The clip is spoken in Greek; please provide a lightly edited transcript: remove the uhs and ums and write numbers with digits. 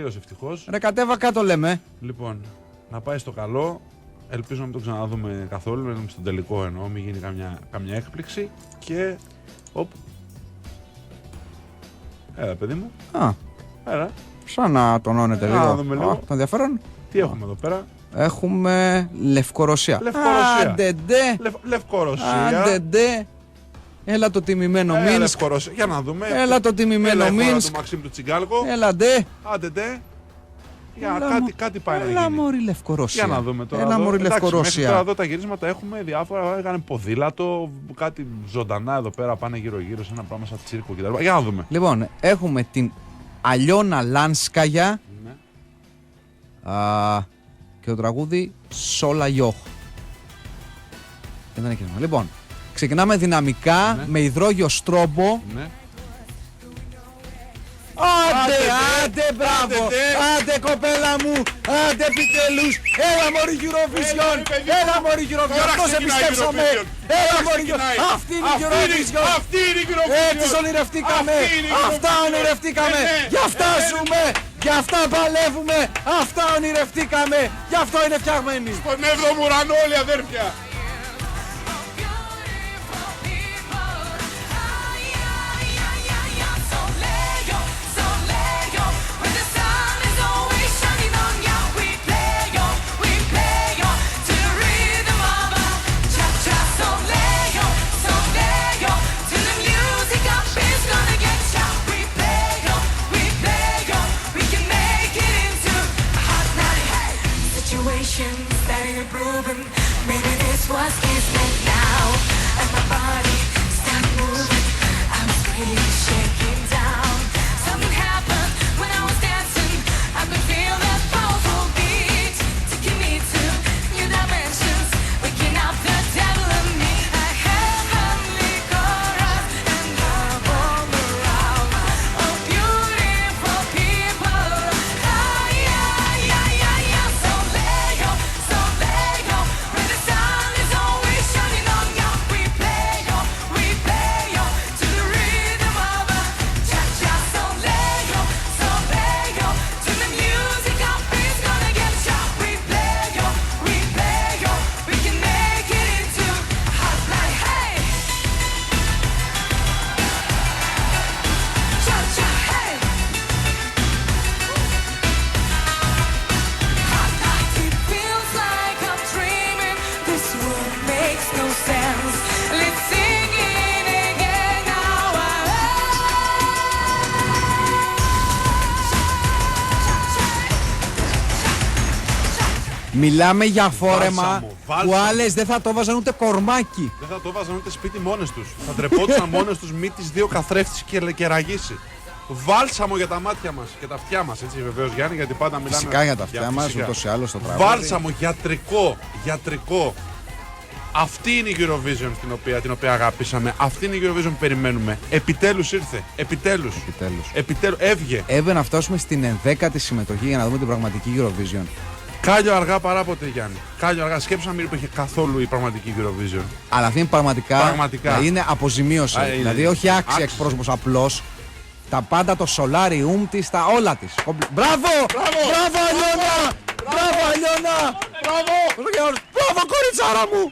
Ευτυχώς. Ρε κατέβα κάτω λέμε. Λοιπόν, να πάει στο καλό. Ελπίζω να μην το ξαναδούμε καθόλου. Να είναι στον τελικό εννοώ. Μην γίνει καμιά έκπληξη. Και. Οπ. Έλα, παιδί μου. Α, Έλα. σαν να τονώνεται Να λίγο. δούμε λίγο. Το ενδιαφέρον. Τι έχουμε εδώ πέρα. Έχουμε Λευκορωσία. Λευκορωσία. Άντε-ντε. Λευκορωσία. Άντε-ντε. Έλα το τιμημένο Μίνσκ. Λευκορωσία. Για να δούμε. Έλα το τιμημένο Μίνσκ. Του Μαξίμ του Τσιγκάλκο. Έλα ντε. Άντε ντε. Για Έλα, κάτι πάει να Έλα γίνει. μωρή Λευκορωσία. Για να δούμε τώρα. Έλα μωρή Εντάξει, μέχρι Λευκορωσία. τώρα εδώ τα γυρίσματα έχουμε διάφορα. Έκανε ποδήλατο, κάτι ζωντανά εδώ πέρα πάνε γύρω-γύρω σε ένα πράγμα σαν τσίρκο κτλ. Για να δούμε. Λοιπόν, έχουμε την Αλιώνα Λάνσκαγια Ναι. και το τραγούδι Σόλα Γιόχ. Και δεν είναι κίνημα. Λοιπόν, ξεκινάμε δυναμικά Ναι. με υδρόγειο στρόμπο. Ναι. Άντε, μπράβο! Άντε, κοπέλα μου! Άντε, επιτέλους! Έλα, μωρή Eurovision! Έλα, μωρή Eurovision! Πώς επιστέψαμε! Έλα, μωρή Eurovision! Αυτή είναι η Eurovision! Αυτή είναι η Eurovision! Έτσι ονειρευτήκαμε! Αυτά ονειρευτήκαμε! Γι' αυτά ζούμε! Γι' αυτά παλεύουμε! Αυτά ονειρευτήκαμε! Γι' αυτό είναι φτιαγμένοι! Στον 7ο ουρανό όλοι αδέρφια! That ain't proven. Maybe this was kismet now. And my body started moving. I was really shaking down. Something happened when I was dancing. I could feel that powerful beat taking me to new dimensions, waking up the devil in me. A heavenly chorus and love all around. Oh, beautiful people. So Lego, where the sun is always shining on you. We play yo, to the rhythm of a cha-cha. So Lego, to the music our beat's gonna get shot. We play yo, we can make it into hot night. Hey, cha-cha, hey. Hot night, it feels like I'm dreaming. This world makes no sense. Let's sing it again now. Μιλάμε για φόρεμα Βάλσαμο, που βάλσαμο. άλλες δεν θα το βάζαν ούτε κορμάκι. Δεν θα το βάζαν ούτε σπίτι μόνες τους. Θα τρεπόντουσαν μόνες τους μη τις δύο καθρέφτης και ραγίσει. Βάλσαμο για τα μάτια μας και τα αυτιά μας, έτσι βεβαίως Γιάννη, γιατί πάντα μιλάμε. Φυσικά για τα αυτιά μας, φυσικά. ούτως ή άλλως το τραγούδι. Βάλσαμο, γιατρικό. Αυτή είναι η Eurovision την οποία αγάπησαμε. Αυτή είναι η Eurovision που περιμένουμε. Επιτέλους ήρθε. Επιτέλους. Έβγε. Έπρεπε να φτάσουμε στην 11η συμμετοχή για να δούμε την πραγματική Eurovision. Κάλιο αργά παρά ποτέ, Γιάννη. Κάλιο αργά. Σκέψου να μην υπήρχε καθόλου η πραγματική Eurovision. Αλλά αυτή είναι πραγματικά. Πραγματικά. Δηλαδή είναι αποζημίωση. Είναι. Δηλαδή όχι άξια Άξιζε. εκπρόσωπος απλώς. Τα πάντα, το solarium της, τα όλα της. Μπράβο! Μπράβο Αλιώνα! Μπράβο Αλιώνα! Μπράβο κοριτσάρα μου!